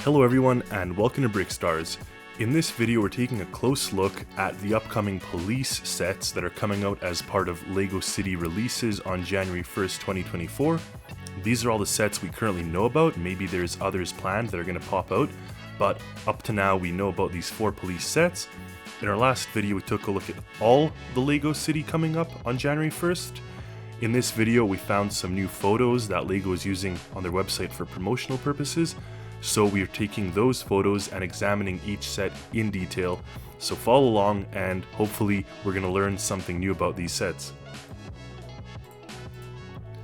Hello everyone and welcome to Brickstars. In this video we're taking a close look at the upcoming police sets that are coming out as part of LEGO City releases on January 1st, 2024. These are all the sets we currently know about. Maybe there's others planned that are going to pop out, but up to now we know about these 4 police sets. In our last video we took a look at all the LEGO City coming up on January 1st. In this video we found some new photos that LEGO is using on their website for promotional purposes. So we are taking those photos and examining each set in detail. So follow along and hopefully we're going to learn something new about these sets.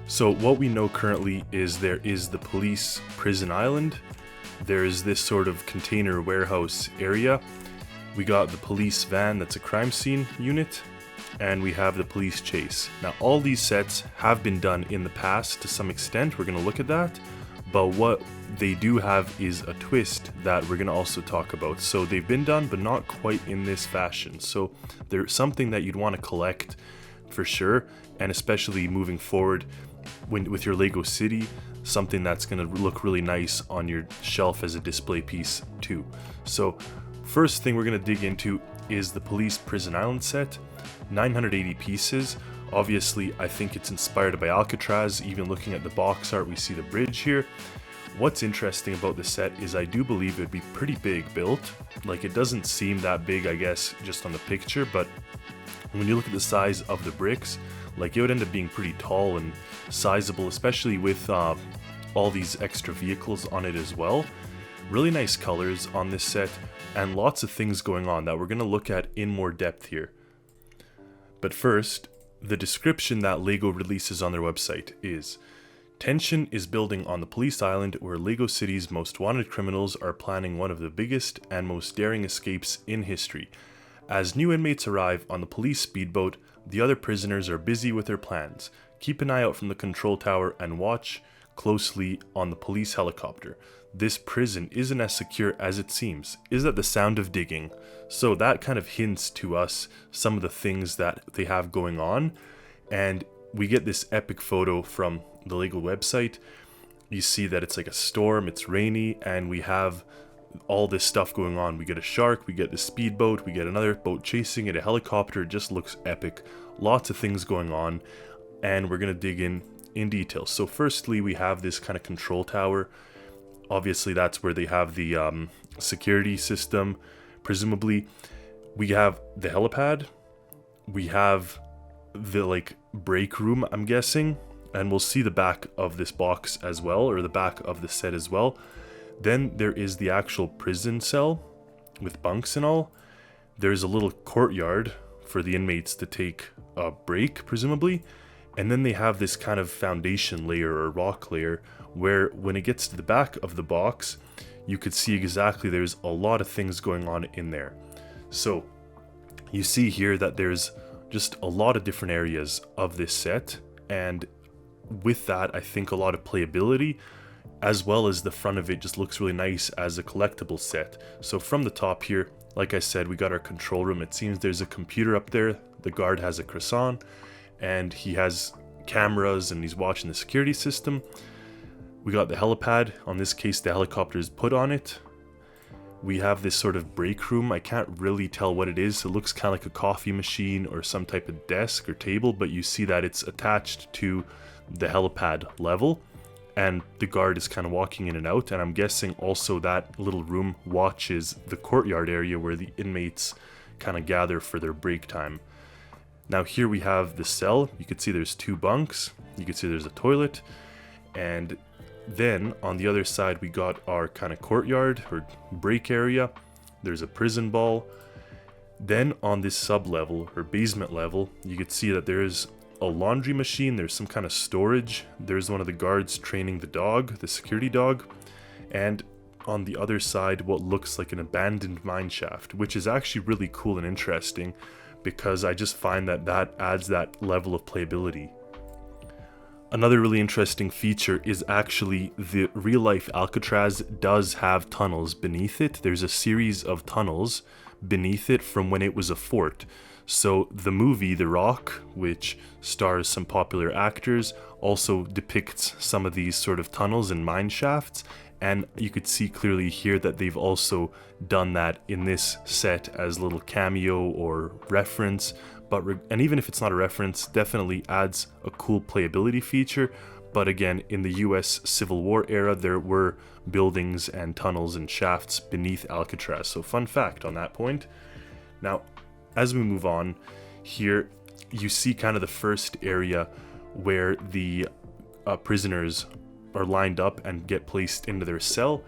So what we know currently is there is the police prison island. There is this sort of container warehouse area. We got the police van that's a crime scene unit. And we have the police chase. Now all these sets have been done in the past to some extent. We're going to look at that. But what they do have is a twist that we're going to also talk about. So they've been done, but not quite in this fashion. So they're something that you'd want to collect for sure, and especially moving forward with your LEGO City, something that's going to look really nice on your shelf as a display piece too. So first thing we're going to dig into is the Police Prison Island set, 980 pieces. Obviously, I think it's inspired by Alcatraz. Even looking at the box art, we see the bridge here. What's interesting about the set is I do believe it would be pretty big built. Like, it doesn't seem that big, I guess, just on the picture, but when you look at the size of the bricks, like, it would end up being pretty tall and sizable, especially with all these extra vehicles on it as well. Really nice colors on this set, and lots of things going on that we're going to look at in more depth here. But first, the description that LEGO releases on their website is: tension is building on the police island where LEGO City's most wanted criminals are planning one of the biggest and most daring escapes in history. As new inmates arrive on the police speedboat, the other prisoners are busy with their plans. Keep an eye out from the control tower and watch closely on the police helicopter. This prison isn't as secure as it seems. Is that the sound of digging? So that kind of hints to us some of the things that they have going on. And we get this epic photo from the LEGO website. You see that it's like a storm, it's rainy, and we have all this stuff going on. We get a shark, we get the speedboat, we get another boat chasing it, a helicopter. It just looks epic. Lots of things going on, and we're going to dig in detail. So firstly, we have this kind of control tower. Obviously, that's where they have the security system, presumably. We have the helipad. We have the break room, I'm guessing. And we'll see the back of this box as well, or the back of the set as well. Then there is the actual prison cell with bunks and all. There's a little courtyard for the inmates to take a break, presumably. And then they have this kind of foundation layer or rock layer where when it gets to the back of the box, you could see exactly there's a lot of things going on in there. So you see here that there's just a lot of different areas of this set, and with that I think a lot of playability, as well as the front of it just looks really nice as a collectible set. So from the top here, like I said, we got our control room. It seems there's a computer up there. The guard has a croissant and he has cameras and he's watching the security system. We got the helipad. On this case, the helicopter is put on it. We have this sort of break room. I can't really tell what it is. It looks kind of like a coffee machine or some type of desk or table, but you see that it's attached to the helipad level, and the guard is kind of walking in and out, and I'm guessing also that little room watches the courtyard area where the inmates kind of gather for their break time. Now here we have the cell. You can see there's 2 bunks. You can see there's a toilet, and then on the other side we got our kind of courtyard or break area. There's a prison ball. Then on this sub level or basement level, you can see that there's a laundry machine. There's some kind of storage. There's one of the guards training the dog, the security dog. And on the other side, what looks like an abandoned mine shaft, which is actually really cool and interesting because I just find that that adds that level of playability. Another really interesting feature is actually the real-life Alcatraz does have tunnels beneath it. There's a series of tunnels beneath it from when it was a fort. So the movie The Rock, which stars some popular actors, also depicts some of these sort of tunnels and mine shafts, And you could see clearly here that they've also done that in this set as a little cameo or reference. And even if it's not a reference, definitely adds a cool playability feature. But again, in the US Civil War era, there were buildings and tunnels and shafts beneath Alcatraz. So fun fact on that point. Now, as we move on, here you see kind of the first area where the prisoners are lined up and get placed into their cell.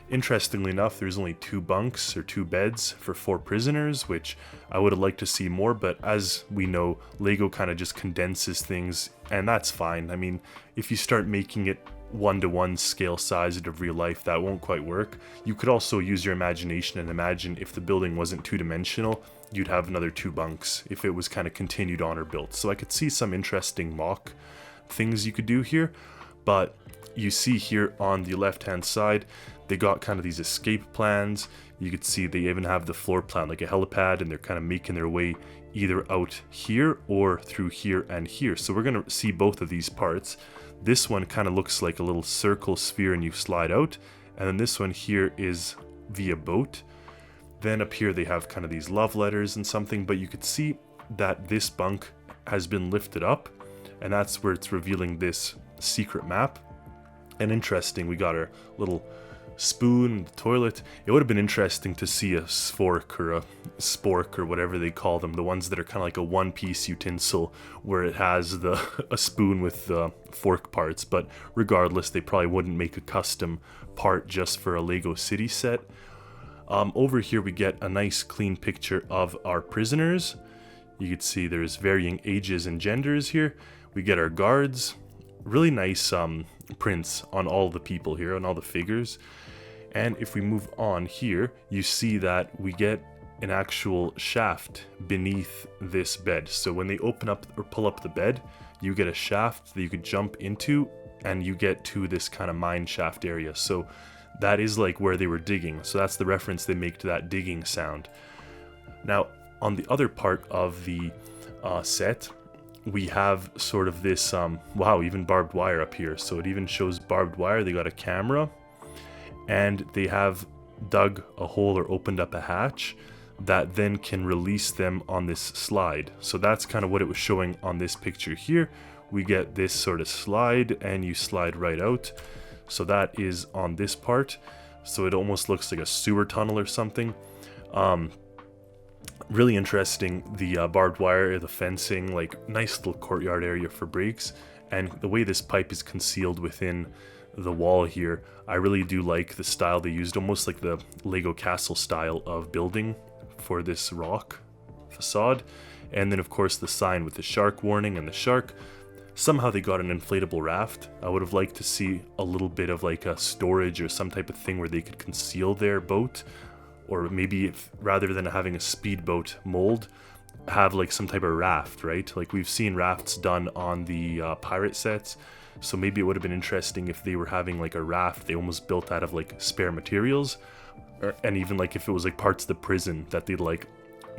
Interestingly enough, there's only 2 bunks or 2 beds for 4 prisoners, which I would have liked to see more, but as we know, Lego kind of just condenses things, and that's fine. I mean, if you start making it 1-to-1 scale size of real life, that won't quite work. You could also use your imagination and imagine if the building wasn't 2-dimensional, you'd have another 2 bunks if it was kind of continued on or built. So I could see some interesting mock things you could do here, but you see here on the left hand side, they got kind of these escape plans. You could see they even have the floor plan like a helipad, and they're kind of making their way either out here or through here and here. So we're going to see both of these parts. This one kind of looks like a little circle sphere and you slide out, and then this one here is via boat. Then up here they have kind of these love letters and something, but you could see that this bunk has been lifted up, and that's where it's revealing this secret map. And interesting, we got our little spoon, the toilet. It would have been interesting to see a fork or a spork or whatever they call them, the ones that are kind of like a one-piece utensil where it has a spoon with the fork parts. But regardless, they probably wouldn't make a custom part just for a Lego City set. Over here we get a nice clean picture of our prisoners. You can see there's varying ages and genders here. We get our guards. Really nice prints on all the people here, on all the figures. And if we move on here, you see that we get an actual shaft beneath this bed. So when they open up or pull up the bed, you get a shaft that you could jump into, and you get to this kind of mine shaft area. So that is like where they were digging. So that's the reference they make to that digging sound. Now, on the other part of the set, we have sort of this, wow, even barbed wire up here. So it even shows barbed wire. They got a camera, and they have dug a hole or opened up a hatch that then can release them on this slide. So that's kind of what it was showing on this picture here. We get this sort of slide, and you slide right out. So that is on this part. So it almost looks like a sewer tunnel or something. Really interesting, the barbed wire, the fencing, like nice little courtyard area for breaks. And the way this pipe is concealed within the wall here, I really do like the style they used, almost like the Lego castle style of building for this rock facade. And then of course the sign with the shark warning and the shark. Somehow they got an inflatable raft. I would have liked to see a little bit of like a storage or some type of thing where they could conceal their boat. Or maybe if, rather than having a speedboat mold, have like some type of raft, right? Like we've seen rafts done on the pirate sets. So maybe it would have been interesting if they were having like a raft they almost built out of like spare materials. And even like if it was like parts of the prison that they like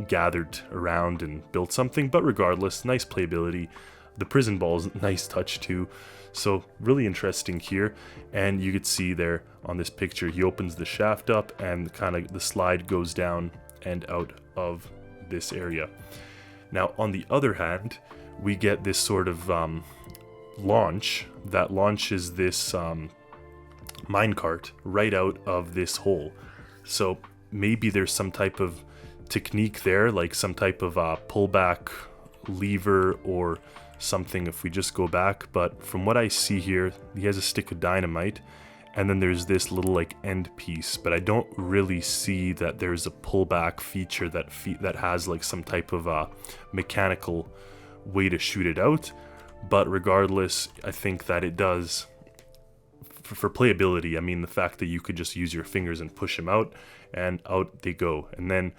gathered around and built something. But regardless, nice playability. The prison ball is a nice touch too. So really interesting here. And you could see there on this picture, he opens the shaft up and kind of the slide goes down and out of this area. Now on the other hand, we get this sort of launch that launches this minecart right out of this hole. So maybe there's some type of technique there, like some type of pullback lever or something if we just go back. But from what I see here, he has a stick of dynamite, and then there's this little like end piece, but I don't really see that there's a pullback feature that has like some type of mechanical way to shoot it out. But regardless, I think that it does for playability. I mean, the fact that you could just use your fingers and push them out, and out they go. And then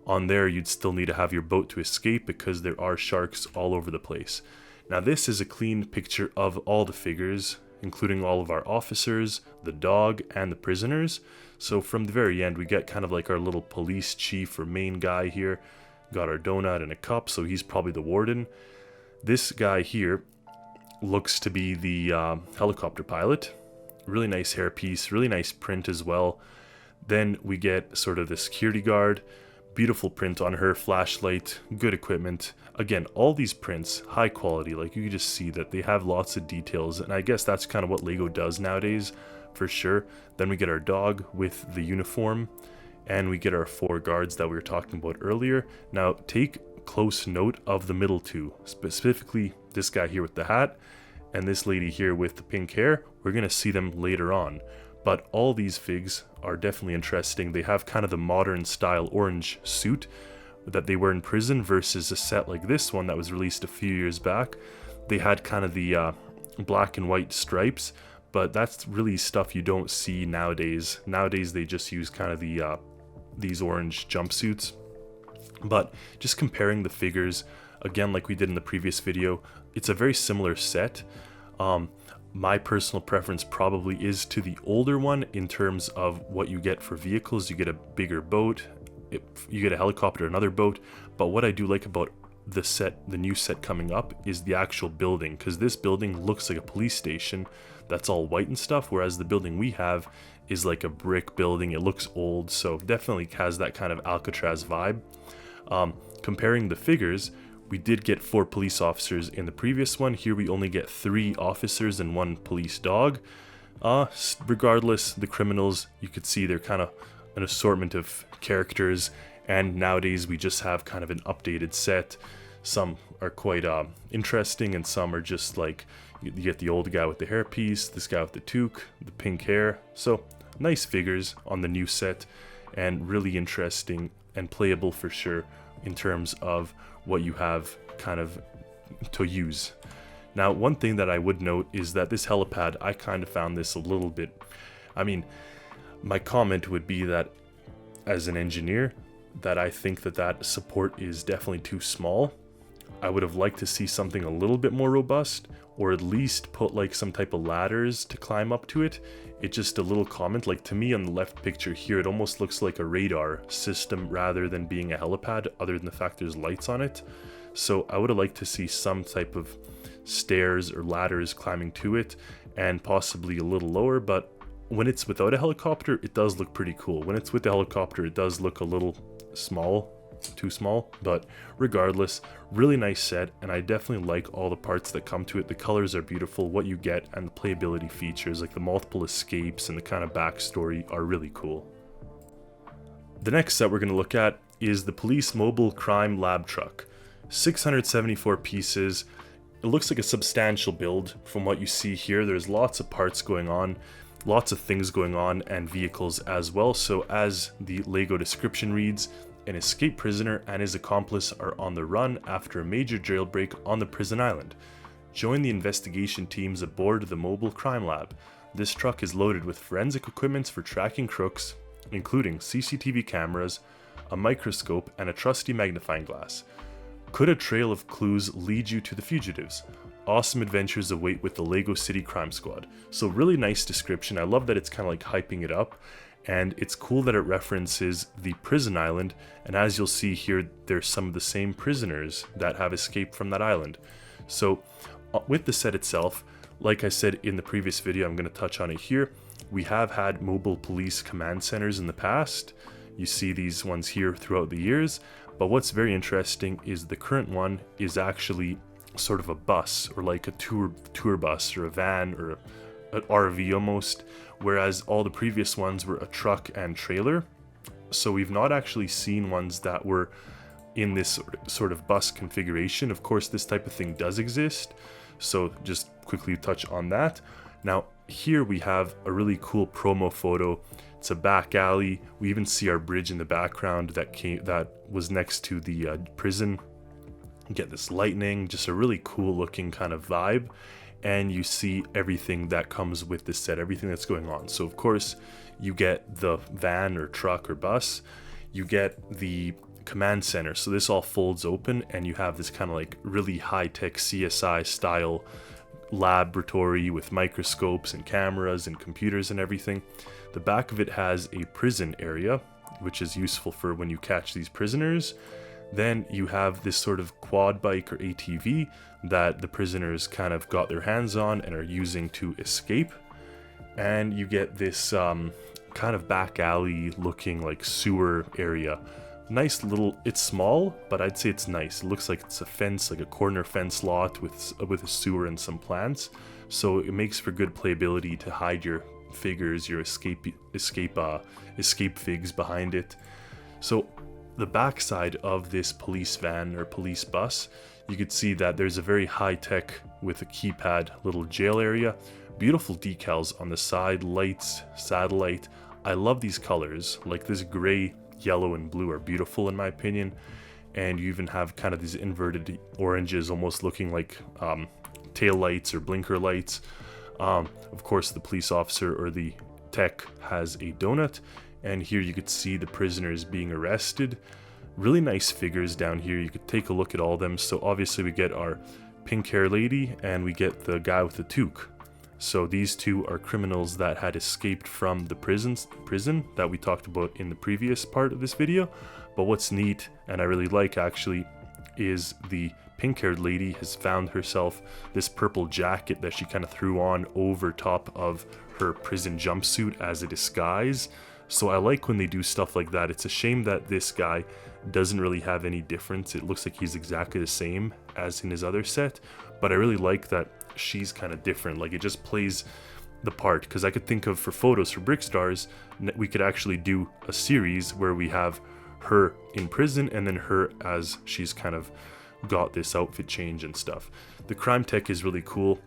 on there, you'd still need to have your boat to escape because there are sharks all over the place. Now this is a clean picture of all the figures, including all of our officers, the dog, and the prisoners. So from the very end, we get kind of like our little police chief or main guy here. Got our donut and a cup, so he's probably the warden. This guy here looks to be the helicopter pilot. really nice hairpiece, really nice print as well. Then we get sort of the security guard, beautiful print on her, flashlight, good equipment. Again, all these prints, high quality, like you can just see that they have lots of details, and I guess that's kind of what LEGO does nowadays, for sure. Then we get our dog with the uniform, and we get our 4 guards that we were talking about earlier. Now, take close note of the middle 2, specifically this guy here with the hat, and this lady here with the pink hair. We're going to see them later on. But all these figs are definitely interesting. They have kind of the modern style orange suit that they were in prison versus a set like this one that was released a few years back. They had kind of the black and white stripes, but that's really stuff you don't see nowadays. Nowadays they just use kind of the these orange jumpsuits. But just comparing the figures, again, like we did in the previous video, it's a very similar set. My personal preference probably is to the older one in terms of what you get for vehicles. You get a bigger boat, you get a helicopter, another boat. But what I do like about the new set coming up, is the actual building, because this building looks like a police station that's all white and stuff, whereas the building we have is like a brick building. It looks old, so definitely has that kind of Alcatraz vibe. Comparing the figures, we did get 4 police officers in the previous one. Here we only get 3 officers and 1 police dog. Regardless, the criminals, you could see they're kind of an assortment of characters, and nowadays we just have kind of an updated set. Some are quite interesting, and some are just like, you get the old guy with the hairpiece, this guy with the toque, the pink hair. So nice figures on the new set, and really interesting and playable for sure in terms of what you have kind of to use. Now, one thing that I would note is that this helipad, I kind of found this a little bit, I mean, my comment would be that as an engineer, that I think that support is definitely too small. I would have liked to see something a little bit more robust, or at least put like some type of ladders to climb up to it. It's just a little comment, like to me on the left picture here, it almost looks like a radar system rather than being a helipad, other than the fact there's lights on it. So I would have liked to see some type of stairs or ladders climbing to it, and possibly a little lower. But when it's without a helicopter, it does look pretty cool. When it's with the helicopter, it does look a little small, too small. But regardless, really nice set, and I definitely like all the parts that come to it. The colors are beautiful, what you get, and the playability features like the multiple escapes and the kind of backstory are really cool. The next set we're going to look at is the Police Mobile Crime Lab Truck. 674 pieces. It looks like a substantial build from what you see here. There's lots of parts going on, lots of things going on, and vehicles as well. So as the LEGO description reads, an escaped prisoner and his accomplice are on the run after a major jailbreak on the prison island. Join the investigation teams aboard the Mobile Crime Lab. This truck is loaded with forensic equipment for tracking crooks, including CCTV cameras, a microscope, and a trusty magnifying glass. Could a trail of clues lead you to the fugitives? Awesome adventures await with the LEGO City Crime Squad. So really nice description. I love that it's kind of like hyping it up, and it's cool that it references the prison island, and as you'll see here, there's some of the same prisoners that have escaped from that island. So with the set itself, like I said in the previous video, I'm going to touch on it here. We have had mobile police command centers in the past. You see these ones here throughout the years, but what's very interesting is the current one is actually sort of a bus, or like a tour bus, or a van, or an RV almost, whereas all the previous ones were a truck and trailer. So we've not actually seen ones that were in this sort of bus configuration. Of course, this type of thing does exist, so just quickly touch on that. Now here we have a really cool promo photo. It's a back alley. We even see our bridge in the background that was next to the prison. You get this lightning, just a really cool looking kind of vibe, and you see everything that comes with this set, everything that's going on. So of course you get the van or truck or bus, you get the command center, so this all folds open and you have this kind of like really high-tech CSI style laboratory with microscopes and cameras and computers and everything. The back of it has a prison area, which is useful for when you catch these prisoners. Then you have this sort of quad bike or ATV that the prisoners kind of got their hands on and are using to escape. And you get this kind of back alley looking like sewer area. Nice little, it's small, but I'd say it's nice. It looks like it's a fence, like a corner fence lot with a sewer and some plants. So it makes for good playability to hide your figures, your escape figs behind it. So the backside of this police van or police bus, you could see that there's a very high-tech with a keypad little jail area. Beautiful decals on the side, lights, satellite. I love these colors, like this gray, yellow, and blue are beautiful in my opinion. And you even have kind of these inverted oranges almost looking like tail lights or blinker lights. Of course, the police officer or the tech has a donut, and here you could see the prisoners being arrested. Really nice figures down here. You could take a look at all of them. So obviously we get our pink hair lady and we get the guy with the toque. So these two are criminals that had escaped from the prison that we talked about in the previous part of this video. But what's neat, and I really like actually, is the pink-haired lady has found herself this purple jacket that she kind of threw on over top of her prison jumpsuit as a disguise. So I like when they do stuff like that. It's a shame that this guy doesn't really have any difference. It looks like he's exactly the same as in his other set, but I really like that she's kind of different. Like, it just plays the part, because I could think of, for photos for Brickstars, we could actually do a series where we have her in prison and then her as she's kind of got this outfit change and stuff. The crime tech is really cool,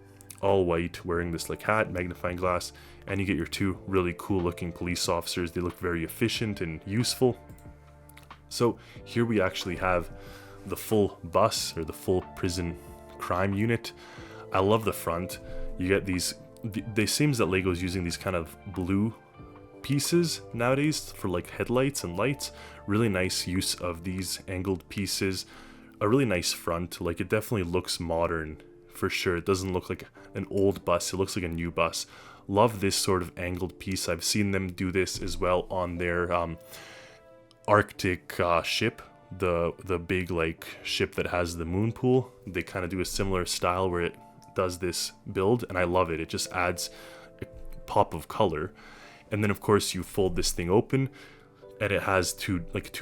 all white, wearing this like hat, magnifying glass, and you get your two really cool looking police officers. They look very efficient and useful. So here we actually have the full bus, or the full prison crime unit. I love the front. You get these, it seems that Lego's using these kind of blue pieces nowadays for like headlights and lights. Really nice use of these angled pieces. A really nice front. Like, it definitely looks modern for sure. It doesn't look like an old bus. It looks like a new bus. Love this sort of angled piece. I've seen them do this as well on their Arctic ship, the big like ship that has the moon pool. They kind of do a similar style where it does this build, and I love it. It just adds a pop of color. And then of course you fold this thing open, and it has two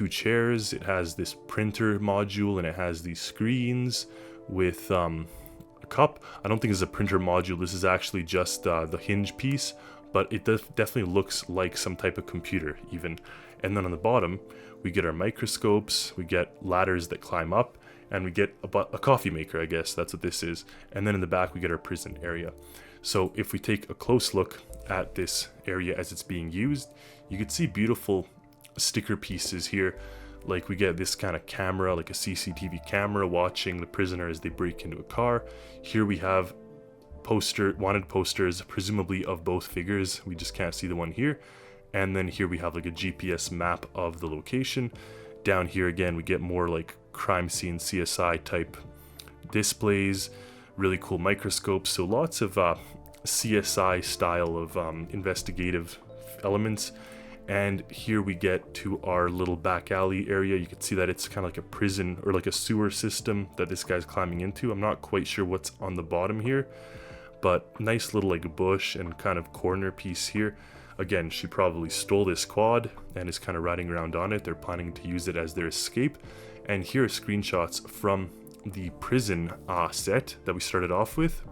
chairs. It has this printer module, and it has these screens with a cup. I don't think it's a printer module. This is actually just the hinge piece, but it definitely looks like some type of computer even. And then on the bottom, we get our microscopes, we get ladders that climb up, and we get a coffee maker, I guess that's what this is. And then in the back, we get our prison area. So if we take a close look at this area as it's being used, you can see beautiful sticker pieces here. Like, we get this kind of camera, like a CCTV camera, watching the prisoner as they break into a car. Here we have wanted posters, presumably of both figures. We just can't see the one here. And then here we have like a GPS map of the location. Down here again, we get more like crime scene CSI type displays, really cool microscopes. So lots of CSI style of investigative elements. And here we get to our little back alley area. You can see that it's kind of like a prison or like a sewer system that this guy's climbing into. I'm not quite sure what's on the bottom here, but nice little like bush and kind of corner piece here. Again, she probably stole this quad and is kind of riding around on it. They're planning to use it as their escape. And here are screenshots from the prison set that we started off with.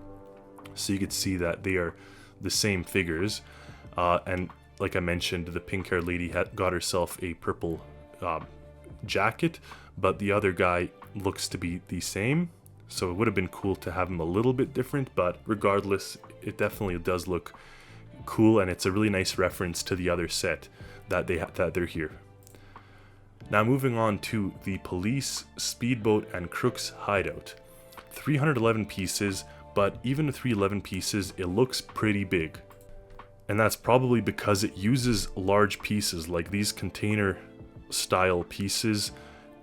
So you could see that they are the same figures. And like I mentioned, the pink-haired lady got herself a purple jacket, but the other guy looks to be the same. So it would have been cool to have him a little bit different, but regardless, it definitely does look cool, and it's a really nice reference to the other set that they're here. Now moving on to the police, speedboat, and crooks hideout. 311 pieces, but even the 311 pieces, it looks pretty big. And that's probably because it uses large pieces. Like, these container style pieces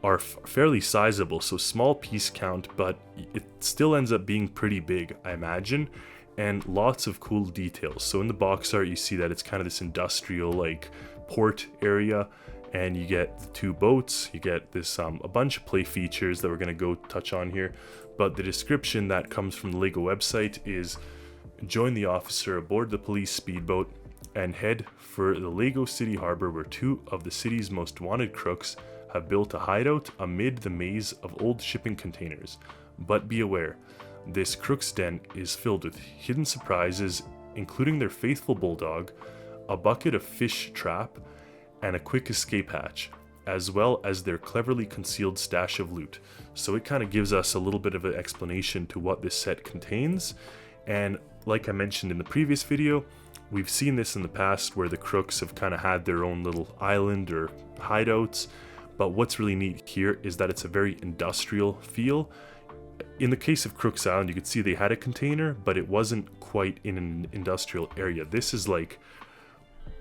are fairly sizable, so small piece count, but it still ends up being pretty big, I imagine. And lots of cool details. So in the box art, you see that it's kind of this industrial like port area, and you get the two boats, you get this a bunch of play features that we're going to go touch on here. But the description that comes from the Lego website is join the officer aboard the police speedboat, and head for the Lego City Harbor, where two of the city's most wanted crooks have built a hideout amid the maze of old shipping containers. But be aware, this crook's den is filled with hidden surprises, including their faithful bulldog, a bucket of fish trap, and a quick escape hatch, as well as their cleverly concealed stash of loot. So it kind of gives us a little bit of an explanation to what this set contains. And like I mentioned in the previous video, we've seen this in the past where the crooks have kind of had their own little island or hideouts. But what's really neat here is that it's a very industrial feel. In the case of Crooks Island, you could see they had a container, but it wasn't quite in an industrial area. This is like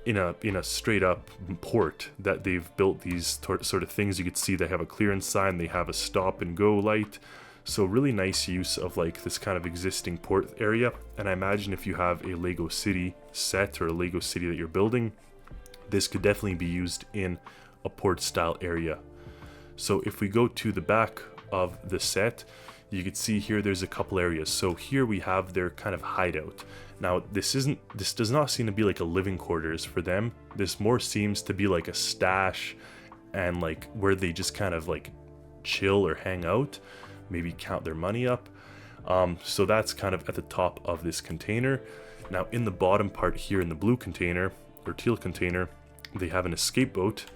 in a straight up port that they've built these sort of things. You could see they have a clearance sign, they have a stop and go light. So really nice use of like this kind of existing port area. And I imagine if you have a Lego City set or a Lego City that you're building, this could definitely be used in a port style area. So if we go to the back of the set, you can see here there's a couple areas. So here we have their kind of hideout. Now this does not seem to be like a living quarters for them. This more seems to be like a stash and like where they just kind of like chill or hang out, maybe count their money up. So that's kind of at the top of this container. Now in the bottom part here in the blue container or teal container, they have an escape boat.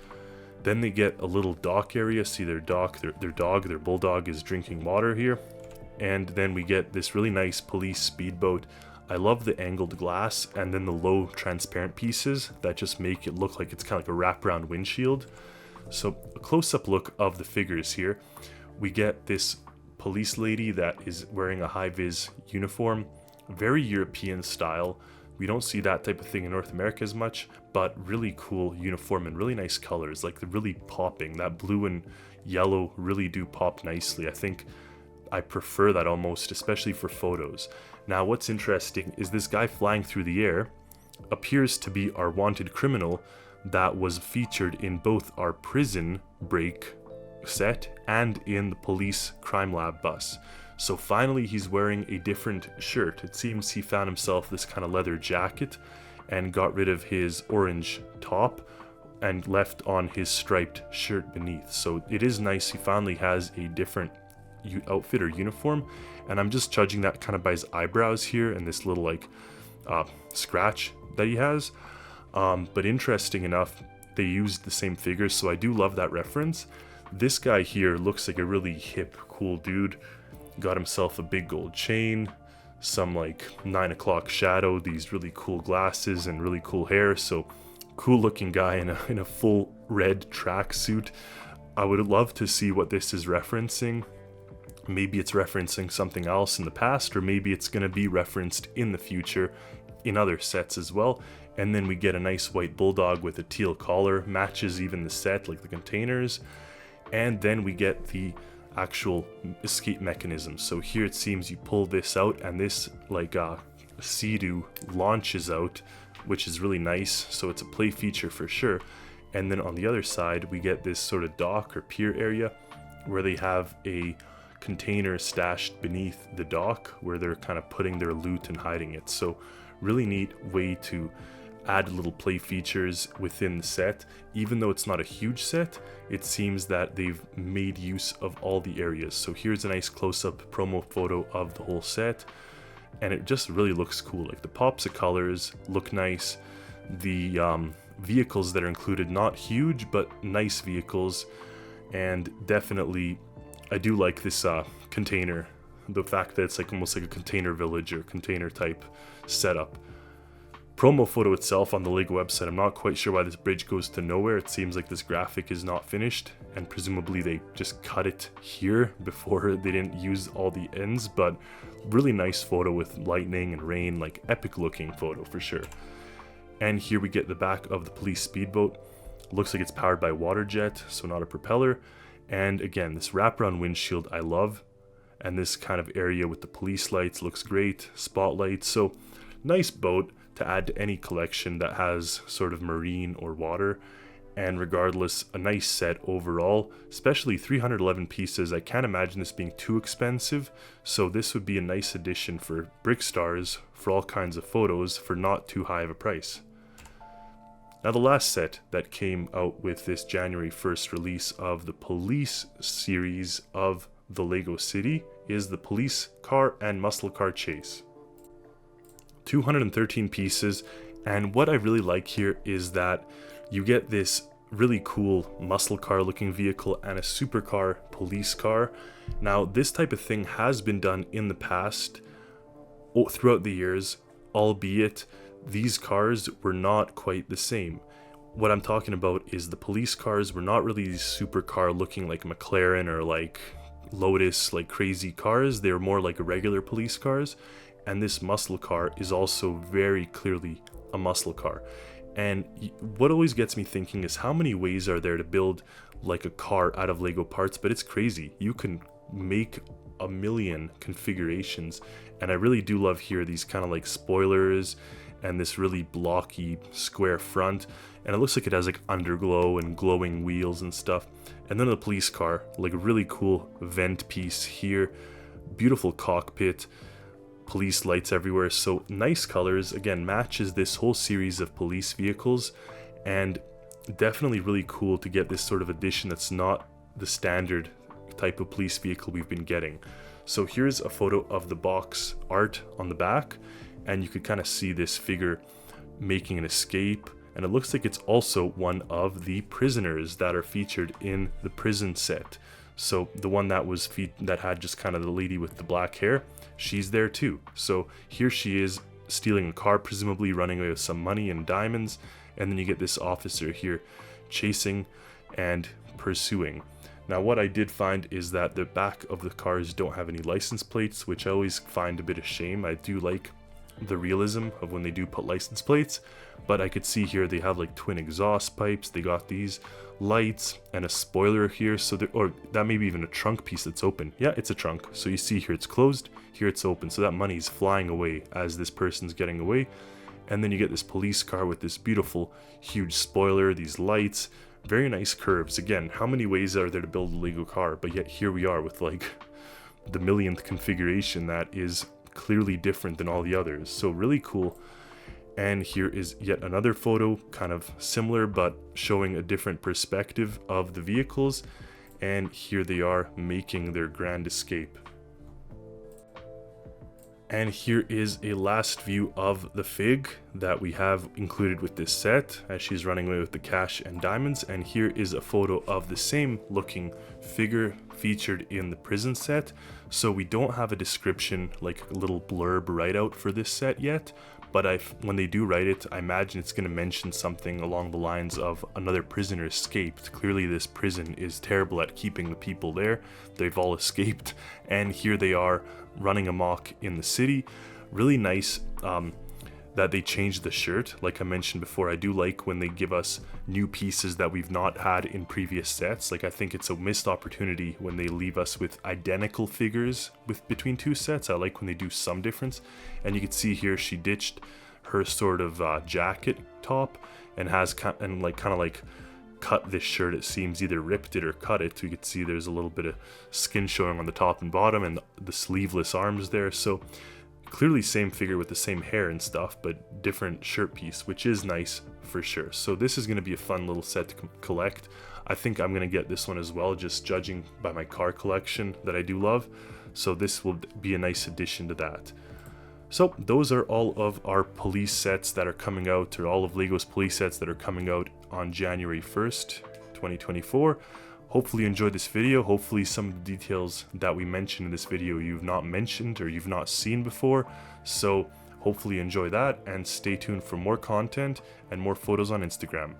Then they get a little dock area. See their dock, their bulldog is drinking water here. And then we get this really nice police speedboat. I love the angled glass and then the low transparent pieces that just make it look like it's kind of like a wraparound windshield. So a close-up look of the figures here. We get this police lady that is wearing a high-vis uniform, very European style. We don't see that type of thing in North America as much, but really cool uniform and really nice colors, like they're really popping. That blue and yellow really do pop nicely. I think I prefer that almost, especially for photos. Now what's interesting is this guy flying through the air appears to be our wanted criminal that was featured in both our prison break set and in the police crime lab bus. So finally he's wearing a different shirt. It seems he found himself this kind of leather jacket and got rid of his orange top and left on his striped shirt beneath. So it is nice he finally has a different outfit or uniform, and I'm just judging that kind of by his eyebrows here and this little like scratch that he has. But interesting enough, they used the same figures, so I do love that reference. This guy here looks like a really hip, cool dude. Got himself a big gold chain, some like 9 o'clock shadow, these really cool glasses and really cool hair. So cool looking guy in a full red tracksuit. I would love to see what this is referencing. Maybe it's referencing something else in the past, or maybe it's going to be referenced in the future in other sets as well. And then we get a nice white bulldog with a teal collar, matches even the set, like the containers. And then we get the actual escape mechanism. So here it seems you pull this out and this like Sea-Doo launches out, which is really nice. So it's a play feature for sure. And then on the other side we get this sort of dock or pier area where they have a container stashed beneath the dock where they're kind of putting their loot and hiding it. So really neat way to add little play features within the set. Even though it's not a huge set, it seems that they've made use of all the areas. So here's a nice close-up promo photo of the whole set, and it just really looks cool. Like the pops of colors look nice. The vehicles that are included, not huge but nice vehicles, and definitely I do like this container, the fact that it's like almost like a container village or container type setup. Promo photo itself on the Lego website, I'm not quite sure why this bridge goes to nowhere. It seems like this graphic is not finished, and presumably they just cut it here before they didn't use all the ends, but really nice photo with lightning and rain, like epic looking photo for sure. And here we get the back of the police speedboat. Looks like it's powered by water jet, so not a propeller. And again, this wraparound windshield I love, and this kind of area with the police lights looks great, spotlights. So nice boat to add to any collection that has sort of marine or water. And regardless, a nice set overall, especially 311 pieces. I can't imagine this being too expensive, so this would be a nice addition for Brickstars for all kinds of photos for not too high of a price. Now the last set that came out with this January 1st release of the police series of the Lego City is the police car and muscle car chase. 213 pieces, and what I really like here is that you get this really cool muscle car looking vehicle and a supercar police car. Now this type of thing has been done in the past throughout the years, albeit these cars were not quite the same. What I'm talking about is the police cars were not really these supercar looking like McLaren or like Lotus, like crazy cars. They were more like regular police cars, and this muscle car is also very clearly a muscle car. And what always gets me thinking is how many ways are there to build like a car out of Lego parts, but it's crazy. You can make a million configurations, and I really do love here these kind of like spoilers and this really blocky square front, and it looks like it has like underglow and glowing wheels and stuff. And then the police car, like a really cool vent piece here, beautiful cockpit, police lights everywhere, so nice colors. Again, matches this whole series of police vehicles, and definitely really cool to get this sort of addition that's not the standard type of police vehicle we've been getting. So here's a photo of the box art on the back, and you could kind of see this figure making an escape, and it looks like it's also one of the prisoners that are featured in the prison set. So the one that was that had just kind of the lady with the black hair, she's there too. So here she is stealing a car, presumably running away with some money and diamonds, and then you get this officer here chasing and pursuing. Now what I did find is that the back of the cars don't have any license plates, which I always find a bit of shame. I do like the realism of when they do put license plates, but I could see here they have like twin exhaust pipes, they got these lights and a spoiler here, so or that may be even a trunk piece that's open. Yeah, it's a trunk. So you see here it's closed, here it's open, so that money's flying away as this person's getting away. And then you get this police car with this beautiful huge spoiler, these lights, very nice curves. Again, how many ways are there to build a Lego car, but yet here we are with like the millionth configuration that is clearly different than all the others. So really cool. And here is yet another photo, kind of similar but showing a different perspective of the vehicles, and here they are making their grand escape. And here is a last view of the fig that we have included with this set as she's running away with the cash and diamonds. And here is a photo of the same looking figure featured in the prison set. So we don't have a description, like a little blurb write out for this set yet, but when they do write it, I imagine it's going to mention something along the lines of another prisoner escaped. Clearly this prison is terrible at keeping the people there. They've all escaped, and here they are running amok in the city. Really nice that they changed the shirt. Like I mentioned before, I do like when they give us new pieces that we've not had in previous sets. Like I think it's a missed opportunity when they leave us with identical figures between two sets. I like when they do some difference, and you can see here she ditched her sort of jacket top and has kind of like cut this shirt. It seems either ripped it or cut it. You can see there's a little bit of skin showing on the top and bottom, and the sleeveless arms there. So clearly same figure with the same hair and stuff, but different shirt piece, which is nice for sure. So this is going to be a fun little set to collect. I think I'm going to get this one as well, just judging by my car collection that I do love. So this will be a nice addition to that. So those are all of our police sets that are coming out, or all of Lego's police sets that are coming out on January 1st, 2024. Hopefully you enjoyed this video. Hopefully some of the details that we mentioned in this video you've not mentioned or you've not seen before. So hopefully you enjoy that, and stay tuned for more content and more photos on Instagram.